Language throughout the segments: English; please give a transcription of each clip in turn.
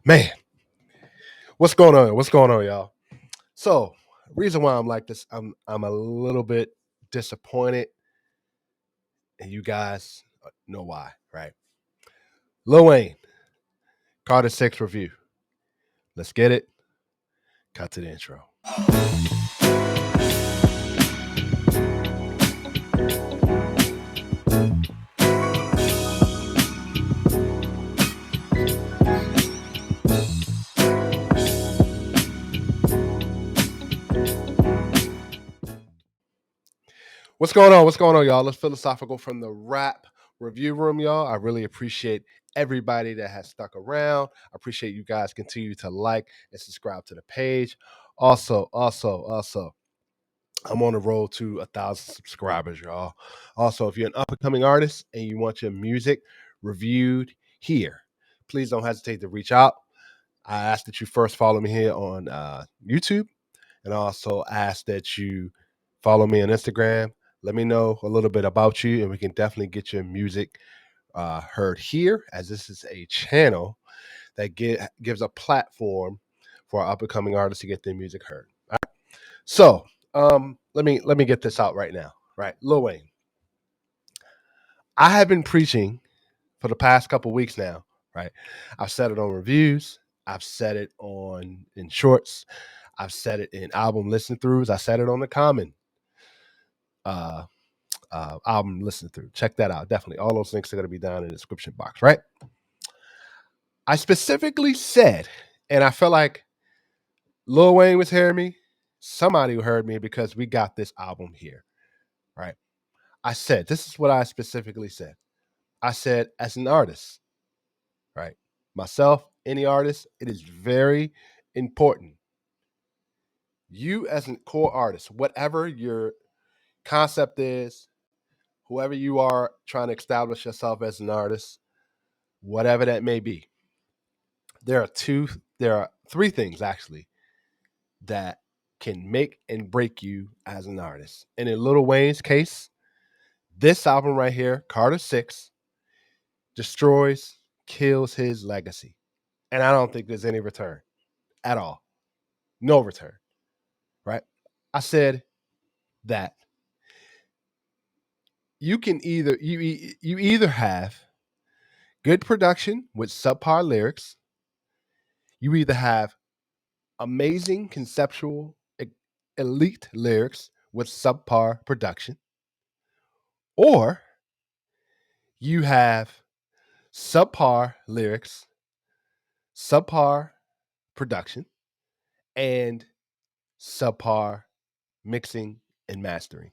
Man, what's going on? What's going on, y'all? So, reason why I'm like this, I'm a little bit disappointed, and you guys know why, right? Lil Wayne Carter 6 review. Let's get it. Cut to the intro. What's going on? What's going on, y'all? Let's philosophical from the rap review room, y'all. I really appreciate everybody that has stuck around. I appreciate you guys continue to like and subscribe to the page. Also, I'm on the road to 1,000 subscribers, y'all. Also, if you're an up and coming artist and you want your music reviewed here, please don't hesitate to reach out. I ask that you first follow me here on YouTube, and also ask that you follow me on Instagram. Let me know a little bit about you, and we can definitely get your music heard here, as this is a channel that gives a platform for up and coming artists to get their music heard. All right? So, let me get this out right now. Right, Lil Wayne. I have been preaching for the past couple weeks now. Right, I've said it on reviews. I've said it on in shorts. I've said it in album listen throughs. I said it on the Common uh, album listen through. Check that out. Definitely, all those links are going to be down in the description box. Right. I specifically said, and I felt like Lil Wayne was hearing me. Somebody who heard me because we got this album here. Right. I said, this is what I specifically said. I said, as an artist, right, myself, any artist, it is very important. You, as a core artist, whatever your concept is, whoever you are trying to establish yourself as an artist, whatever that may be, there are three things actually that can make and break you as an artist. And in Lil Wayne's case, this album right here, Carter 6, destroys, kills his legacy. And I don't think there's any return at all. No return, right? I said that you either have good production with subpar lyrics, you either have amazing conceptual elite lyrics with subpar production, or you have subpar lyrics, subpar production, and subpar mixing and mastering.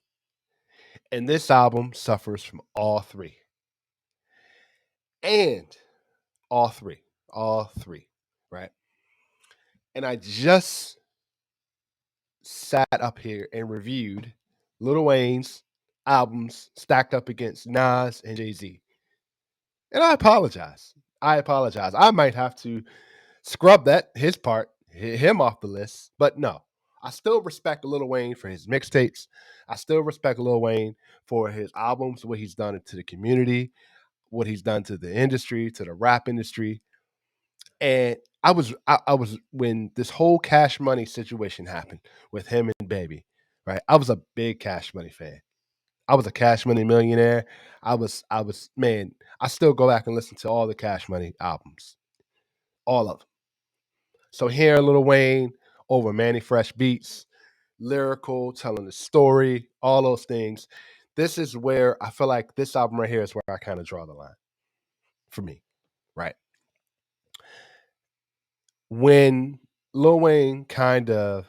And this album suffers from all three. And all three, right? And I just sat up here and reviewed Lil Wayne's albums stacked up against Nas and Jay Z. And I apologize. I might have to scrub his part, him off the list. But no, I still respect Lil Wayne for his mixtapes. I still respect Lil Wayne for his albums, what he's done to the community, what he's done to the industry, to the rap industry. And I was when this whole Cash Money situation happened with him and Baby, right? I was a big Cash Money fan. I was a Cash Money millionaire. I was man, I still go back and listen to all the Cash Money albums. All of them. So here Lil Wayne over Manny Fresh beats, lyrical, telling the story, all those things. This is where I feel like this album right here is where I kind of draw the line for me, right? When Lil Wayne kind of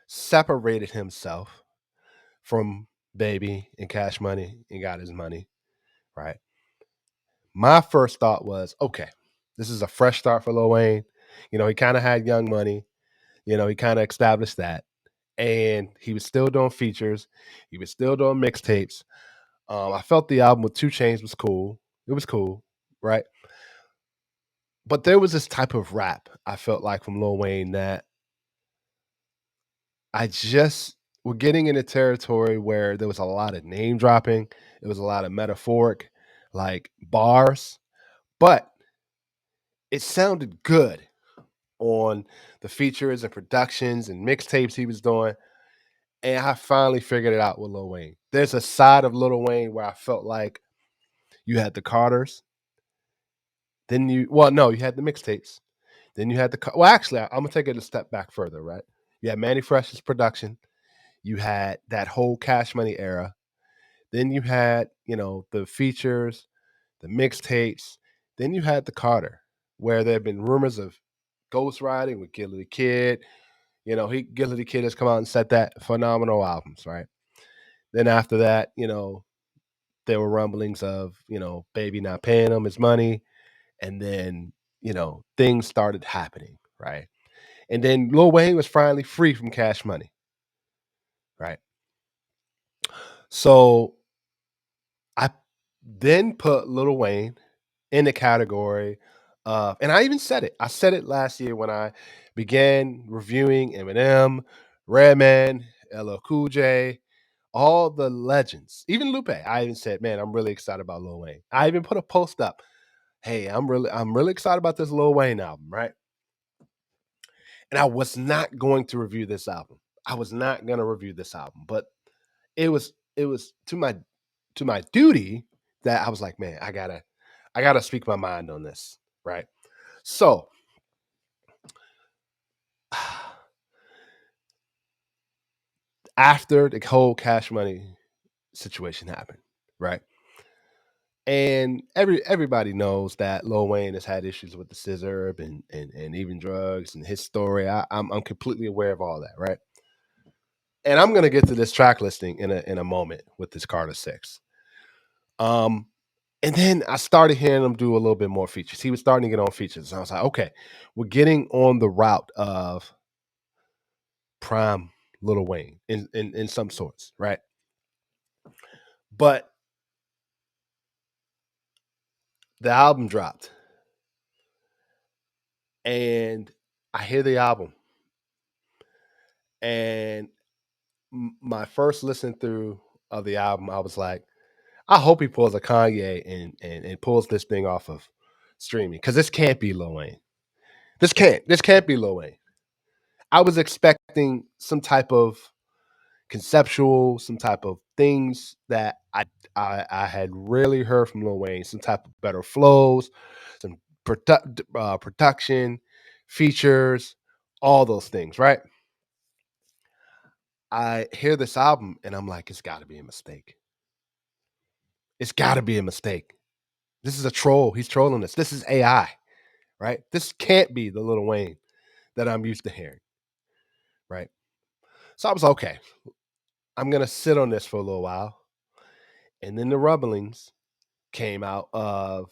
separated himself from Baby and Cash Money and got his money, right? My first thought was, okay, this is a fresh start for Lil Wayne. You know, he kind of had Young Money. You know, he kind of established that, and he was still doing features. He was still doing mixtapes. I felt the album with Two Chains was cool. It was cool, right? But there was this type of rap I felt like from Lil Wayne that I just we're getting in a territory where there was a lot of name dropping. It was a lot of metaphoric, like bars, but it sounded good on the features and productions and mixtapes he was doing. And I finally figured it out with Lil Wayne. There's a side of Lil Wayne where I felt like you had the Carters, then no, you had the mixtapes, then you had well, actually, I'm gonna take it a step back further, right? You had Manny Fresh's production, you had that whole Cash Money era, then you had the features, the mixtapes, then you had the Carter, where there have been rumors of ghostwriting with Gilly the Kid. Gilly the Kid has come out and said that phenomenal albums, right? Then after that, there were rumblings of, Baby not paying him his money. And then, things started happening, right? And then Lil Wayne was finally free from Cash Money, right? So I then put Lil Wayne in the category of, and I even said it. I said it last year when I began reviewing Eminem, Redman, LL Cool J, all the legends, even Lupe. I even said, man, I'm really excited about Lil Wayne. I even put a post up. Hey, I'm really excited about this Lil Wayne album, right? And I was not going to review this album. I was not going to review this album, but it was to my duty that I was like, man, I gotta speak my mind on this, right? So after the whole Cash Money situation happened, right? And everybody knows that Lil Wayne has had issues with the scissor and even drugs and his story. I'm completely aware of all that, right? And I'm gonna get to this track listing in a moment with this Carter Six. Um, and then I started hearing him do a little bit more features. He was starting to get on features. And I was like, okay, we're getting on the route of prime Little Wayne in some sorts, right? But the album dropped, and I hear the album, and my first listen through of the album, I was like, I hope he pulls a Kanye and pulls this thing off of streaming because this can't be Lil Wayne. This can't be Lil Wayne. I was expecting some type of conceptual, some type of things that I had rarely heard from Lil Wayne, some type of better flows, some production, features, all those things, right? I hear this album and I'm like, it's got to be a mistake. It's got to be a mistake. This is a troll. He's trolling us. This is AI, right? This can't be the Lil Wayne that I'm used to hearing, right? So I was like, okay. I'm gonna sit on this for a little while, and then the rumblings came out of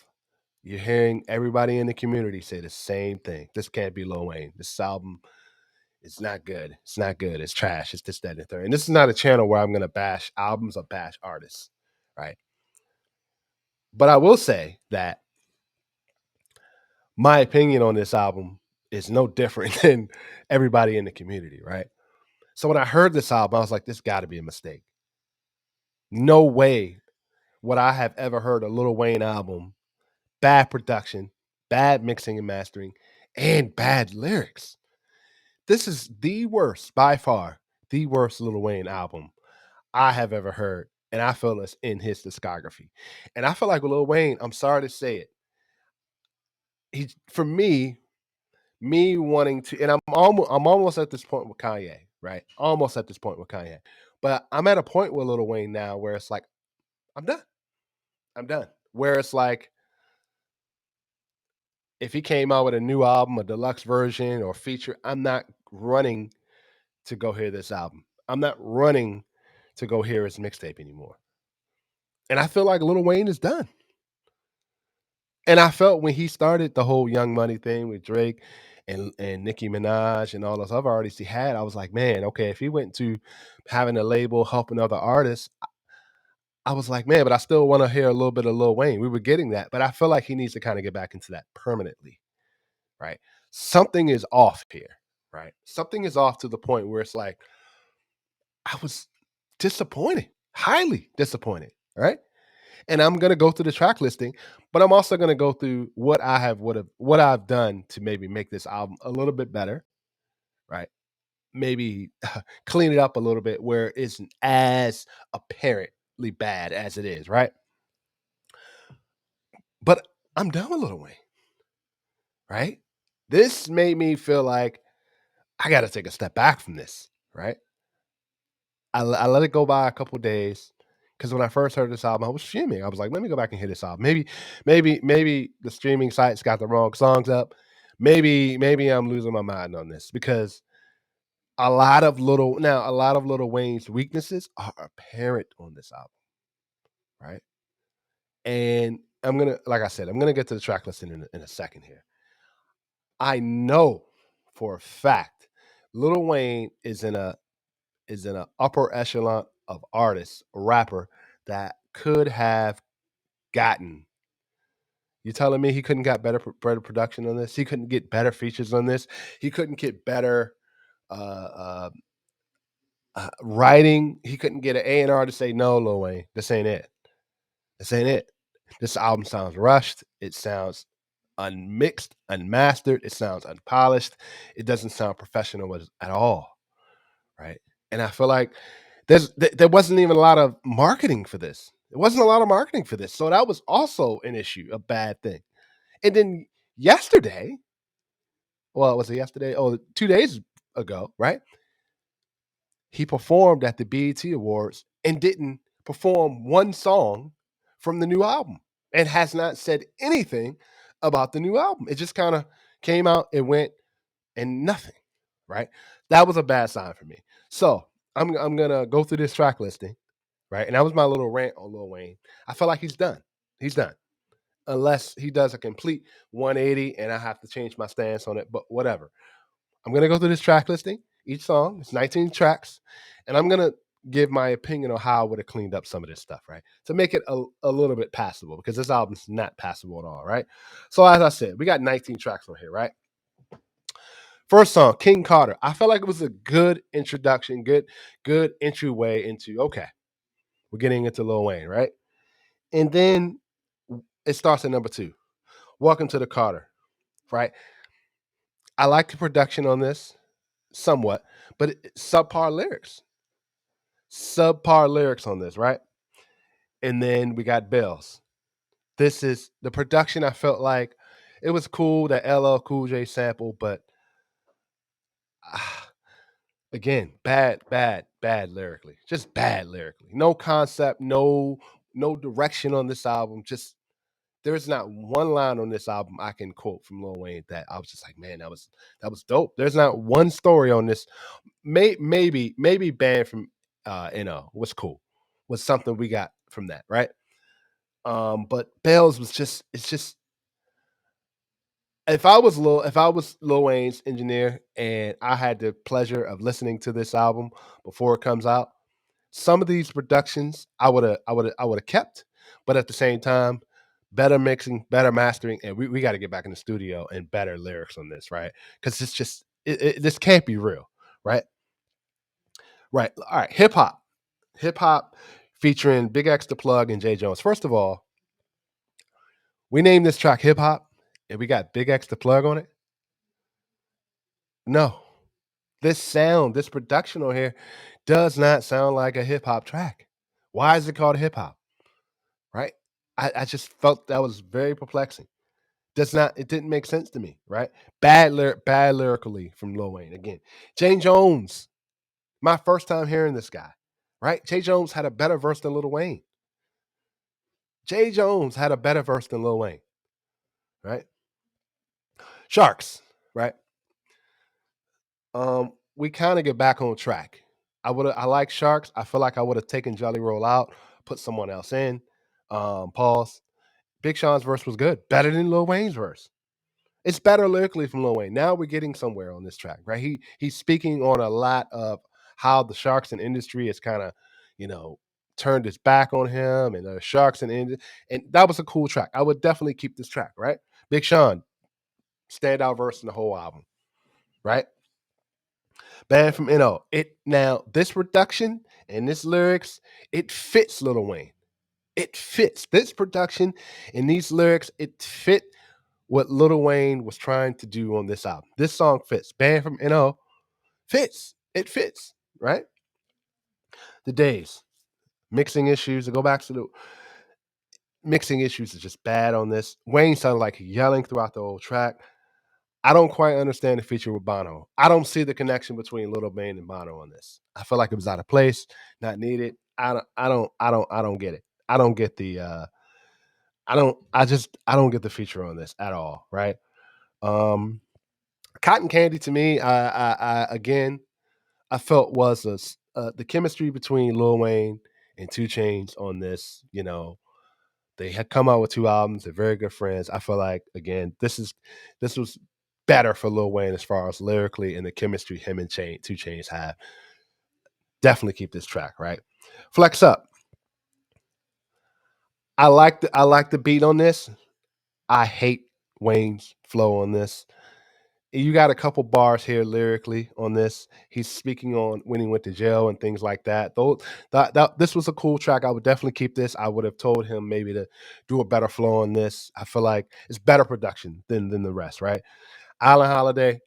you're hearing everybody in the community say the same thing. This can't be Lil Wayne. This album is not good. It's not good. It's trash. It's this, that, and the third. And this is not a channel where I'm gonna bash albums or bash artists, right? But I will say that my opinion on this album is no different than everybody in the community, right? So when I heard this album, I was like, this got to be a mistake. No way would I have ever heard a Lil Wayne album, bad production, bad mixing and mastering, and bad lyrics. This is the worst, by far, the worst Lil Wayne album I have ever heard. And I feel it's in his discography. And I feel like with Lil Wayne, I'm sorry to say it. For me wanting to, and I'm almost at this point with Kanye, right? Almost at this point with Kanye. But I'm at a point with Lil Wayne now where it's like, I'm done. I'm done. Where it's like, if he came out with a new album, a deluxe version or feature, I'm not running to go hear this album. I'm not running to go hear his mixtape anymore. And I feel like Lil Wayne is done. And I felt when he started the whole Young Money thing with Drake and Nicki Minaj and all those other artists he had, I was like, man, okay, if he went to having a label helping other artists, I was like, man, but I still want to hear a little bit of Lil Wayne. We were getting that, but I feel like he needs to kind of get back into that permanently, right? Something is off here, right? Something is off to the point where it's like, I was disappointed, highly disappointed, right? And I'm gonna go through the track listing, but I'm also gonna go through what I've done to maybe make this album a little bit better, right? Maybe clean it up a little bit where it isn't as apparently bad as it is, right? But I'm done with Lil Wayne, right? This made me feel like I got to take a step back from this, right? I let it go by a couple days because when I first heard this album, I was streaming. I was like, let me go back and hear this album. Maybe the streaming sites got the wrong songs up. Maybe I'm losing my mind on this because a lot of Little Wayne's weaknesses are apparent on this album, right? And like I said, I'm gonna get to the track listing in a second here. I know for a fact Little Wayne is in an upper echelon of artists, rapper that could have gotten. You telling me he couldn't got better production on this? He couldn't get better features on this. He couldn't get better uh, uh, writing. He couldn't get an A&R to say no, Lil Wayne. This ain't it. This ain't it. This album sounds rushed. It sounds unmixed, unmastered. It sounds unpolished. It doesn't sound professional at all, right? And I feel like there wasn't even a lot of marketing for this. There wasn't a lot of marketing for this, so that was also an issue, a bad thing. And then yesterday, well, was it yesterday? Oh, 2 days ago, right? He performed at the BET Awards and didn't perform one song from the new album and has not said anything about the new album. It just kind of came out and went and nothing, right? That was a bad sign for me. So I'm gonna go through this track listing, right? And that was my little rant on Lil Wayne. I feel like he's done. He's done. Unless he does a complete 180 and I have to change my stance on it, but whatever. I'm gonna go through this track listing, each song. It's 19 tracks, and I'm gonna give my opinion on how I would have cleaned up some of this stuff, right? To make it a little bit passable, because this album's not passable at all, right? So as I said, we got 19 tracks on here, right? First song, King Carter. I felt like it was a good introduction, good entryway into okay, we're getting into Lil Wayne, right? And then it starts at number 2. Welcome to the Carter, right? I like the production on this somewhat, but subpar lyrics on this, right? And then we got Bells. This is the production. I felt like it was cool that LL Cool J sample, but ah, again, bad lyrically, just bad lyrically. No concept, no direction on this album. Just there's not one line on this album I can quote from Lil Wayne that I was just like, man, that was dope. There's not one story on this. Maybe banned from was cool. Was something we got from that, right? But Bells was just it's just if I was Lil Wayne's engineer and I had the pleasure of listening to this album before it comes out, some of these productions I would have kept, but at the same time, better mixing, better mastering, and we got to get back in the studio and better lyrics on this, right? Because it's just this can't be real, right? Right. All right. Hip hop featuring Big X the Plug and Jay Jones. First of all, we named this track Hip Hop and we got Big X the Plug on it. No, this production on here does not sound like a hip hop track. Why is it called hip hop? Right? I just felt that was very perplexing. It didn't make sense to me, right? Bad lyrically from Lil Wayne. Again, Jay Jones, my first time hearing this guy, right? Jay Jones had a better verse than Lil Wayne. Jay Jones had a better verse than Lil Wayne, right? Sharks, right? We kind of get back on track. I like Sharks. I feel like I would have taken Jelly Roll out, put someone else in. Pause. Big Sean's verse was good, better than Lil Wayne's verse. It's better lyrically from Lil Wayne. Now we're getting somewhere on this track, right? He's speaking on a lot of how the Sharks and industry has kind of, you know, turned its back on him and the Sharks and that was a cool track. I would definitely keep this track, right? Big Sean, standout verse in the whole album, right? Band from NO. It now this production and this lyrics, it fits Lil Wayne. It fits this production and these lyrics. It fit what Lil Wayne was trying to do on this album. This song fits. Banned from NO fits. It fits, right? The days, mixing issues. To go back to the mixing issues is just bad on this. Wayne sounded like yelling throughout the whole track. I don't quite understand the feature with Bono. I don't see the connection between Lil Wayne and Bono on this. I feel like it was out of place, not needed. I don't get it. I don't get the I don't get the feature on this at all, right? Um Cotton Candy to me, I again, I felt was the chemistry between Lil Wayne and Two Chains on this. They had come out with two albums. They're very good friends. I feel like again, this was better for Lil Wayne as far as lyrically and the chemistry him and Two Chains have. Definitely keep this track, right? Flex Up. I like the beat on this. I hate Wayne's flow on this. You got a couple bars here lyrically on this. He's speaking on when he went to jail and things like that. Though this was a cool track. I would definitely keep this. I would have told him maybe to do a better flow on this. I feel like it's better production than the rest, right? Island Holiday,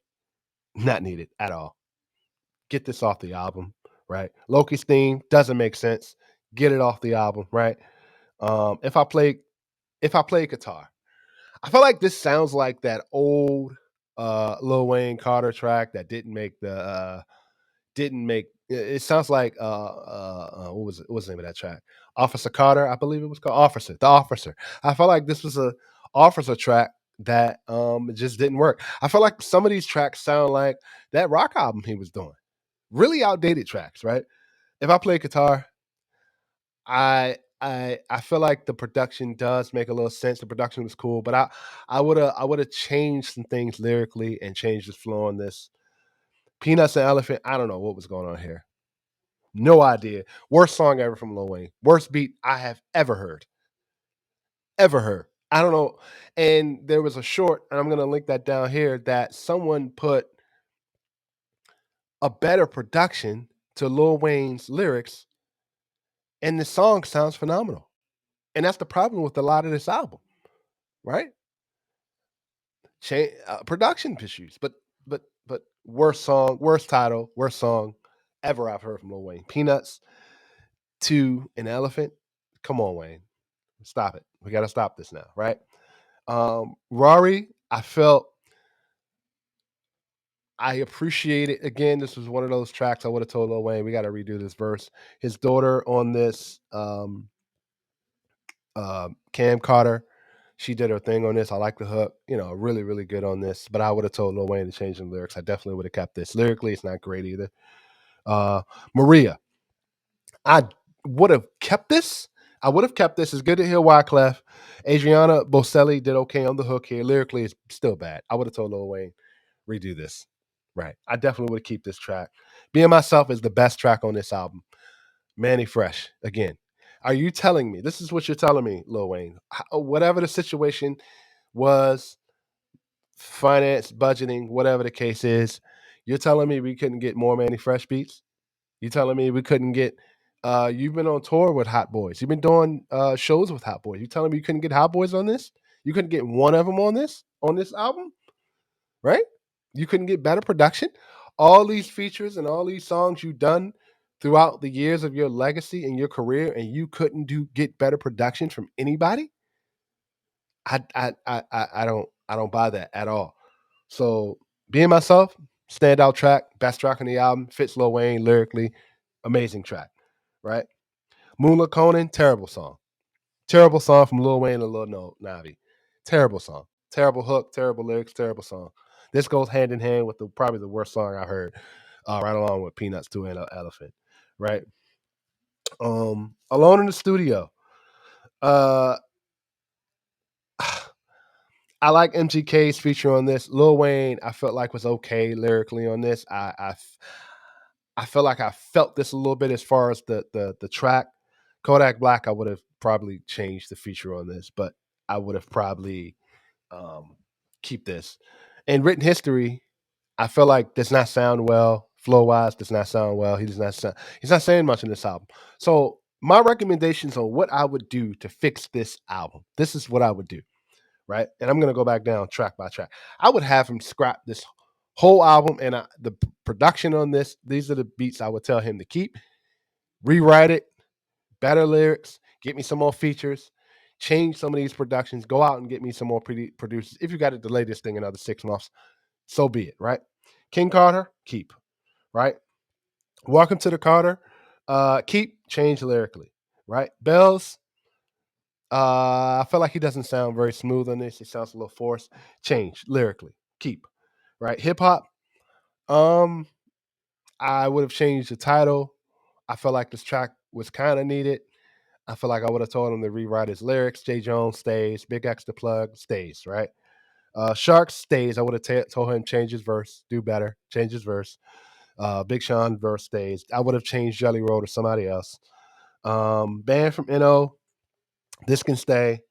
not needed at all. Get this off the album, right? Loki's theme doesn't make sense. Get it off the album, right? If I play guitar, I feel like this sounds like that old Lil Wayne Carter track that didn't make it sounds like what was the name of that track? Officer Carter, I believe it was called Officer, the Officer. I felt like this was a Officer track that just didn't work. I feel like some of these tracks sound like that rock album he was doing. Really outdated tracks, right? If I play guitar, I feel like the production does make a little sense. The production was cool, but I would have changed some things lyrically and changed the flow on this. Peanuts and Elephant, I don't know what was going on here. No idea. Worst song ever from Lil Wayne. Worst beat I have ever heard. Ever heard. I don't know. And there was a short, and I'm gonna link that down here, that someone put a better production to Lil Wayne's lyrics, and the song sounds phenomenal. And that's the problem with a lot of this album, right? Production issues, but worst song, worst title, worst song ever I've heard from Lil Wayne. Peanuts to an Elephant. Come on, Wayne, stop it. We got to stop this now, right? Rory, I felt I appreciate it. Again, this was one of those tracks I would have told Lil Wayne, we got to redo this verse. His daughter on this, Cam Carter, she did her thing on this. I like the hook, really, really good on this. But I would have told Lil Wayne to change the lyrics. I definitely would have kept this. Lyrically, it's not great either. Maria, I would have kept this. I would have kept this. It's good to hear Wyclef. Adriana Bocelli did okay on the hook here. Lyrically, it's still bad. I would have told Lil Wayne, redo this. Right. I definitely would keep this track. Being Myself is the best track on this album. Manny Fresh, again. Are you telling me, this is what you're telling me, Lil Wayne, whatever the situation was, finance, budgeting, whatever the case is, you're telling me we couldn't get more Manny Fresh beats? You telling me we couldn't get you've been on tour with Hot Boys. You've been doing shows with Hot Boys. You telling me you couldn't get Hot Boys on this? You couldn't get one of them on this album, right? You couldn't get better production. All these features and all these songs you've done throughout the years of your legacy and your career, and you couldn't get better production from anybody. I don't buy that at all. So Being Myself, standout track, best track on the album, fits Lil Wayne lyrically, amazing track, right? Moonlit Conan, terrible song. Terrible song from Lil Wayne and Lil Navi. Terrible song. Terrible hook, terrible lyrics, terrible song. This goes hand in hand with probably the worst song I heard, right along with Peanuts to an Elephant, right? Alone in the Studio. Uh, I like MGK's feature on this. Lil Wayne, I felt like was okay lyrically on this. I feel like I felt this a little bit as far as the track. Kodak Black, I would have probably changed the feature on this, but I would have probably um, keep this. In Written History, I feel like does not sound well. Flow wise, does not sound well. He's not saying much in this album. So my recommendations on what I would do to fix this album. This is what I would do, right? And I'm gonna go back down track by track. I would have him scrap this whole album and the production on this. These are the beats I would tell him to keep. Rewrite it, better lyrics, get me some more features, change some of these productions, go out and get me some more producers. If you got to delay this thing another 6 months, so be it, right? King Carter, keep, right? Welcome to the Carter, keep, change lyrically, right? Bells, I feel like he doesn't sound very smooth on this. He sounds a little forced. Change lyrically, keep, right? Hip hop, um, I would have changed the title. I felt like this track was kind of needed. I feel like I would have told him to rewrite his lyrics. J. Jones stays. Big X the plug stays, right? Sharks stays. I would have told him change his verse, do better, change his verse. Big Sean verse stays. I would have changed Jelly Roll to somebody else. Band from NO, this can stay.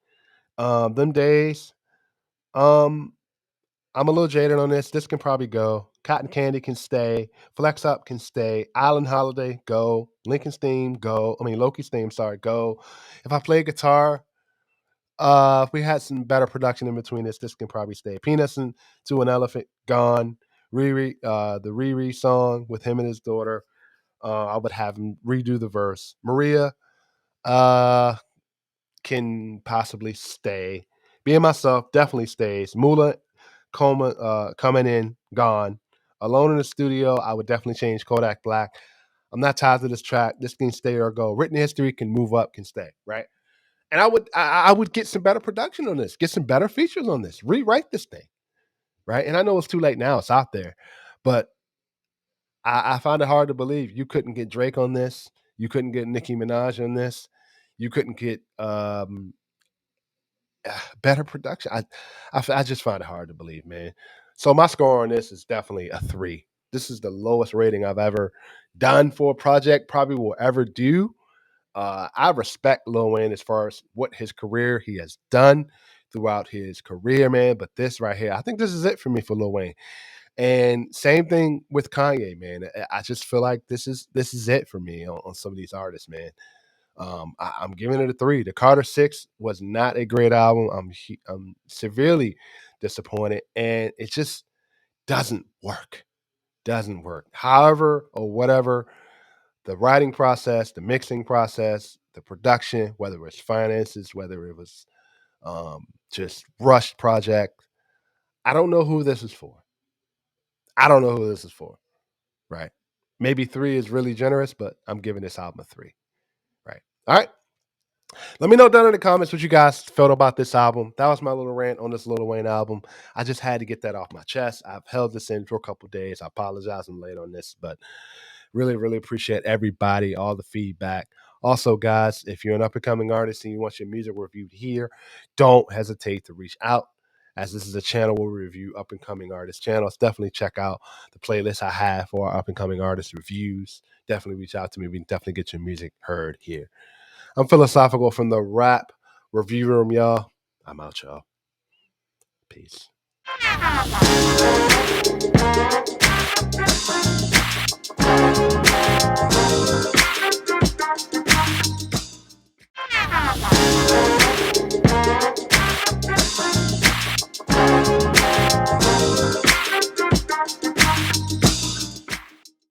Them days. Um, I'm a little jaded on this. This can probably go. Cotton Candy can stay. Flex Up can stay. Island Holiday, go. Lincoln's theme, go. I mean Loki's theme, sorry, go. If I play guitar, if we had some better production in between this can probably stay. Peanuts and To an Elephant, gone. Riri, the Riri song with him and his daughter. I would have him redo the verse. Maria uh, can possibly stay. Being myself definitely stays. Mula coming in, gone. Alone in the studio, I would definitely change Kodak Black. I'm not tied to this track. This can stay or go. Written history can move up, can stay, right? And I would get some better production on this, get some better features on this, rewrite this thing, right? And I know it's too late now; it's out there, but I find it hard to believe you couldn't get Drake on this, you couldn't get Nicki Minaj on this, you couldn't get better production. I just find it hard to believe, man. So my score on this is definitely a 3. This is the lowest rating I've ever done for a project, probably will ever do. I respect Lil Wayne as far as what his career he has done throughout his career, man. But this right here, I think this is it for me for Lil Wayne. And same thing with Kanye, man. I just feel like this is it for me on some of these artists, man. I'm giving it a 3. The Carter 6 was not a great album. I'm severely disappointed, and it just doesn't work. Doesn't work. However, or whatever, the writing process, the mixing process, the production, whether it was finances, whether it was just rushed project. I don't know who this is for. I don't know who this is for. Right? Maybe 3 is really generous, but I'm giving this album a 3. Right? All right. Let me know down in the comments what you guys felt about this album. That was my little rant on this Lil Wayne album. I just had to get that off my chest. I've held this in for a couple days. I apologize I'm late on this, but really, really appreciate everybody, all the feedback. Also, guys, if you're an up and coming artist and you want your music reviewed here, don't hesitate to reach out. As this is a channel where we review up and coming artist channels, definitely check out the playlist I have for our up and coming artist reviews. Definitely reach out to me. We can definitely get your music heard here. I'm Philosophical from the Rap Review Room, y'all. I'm out, y'all. Peace.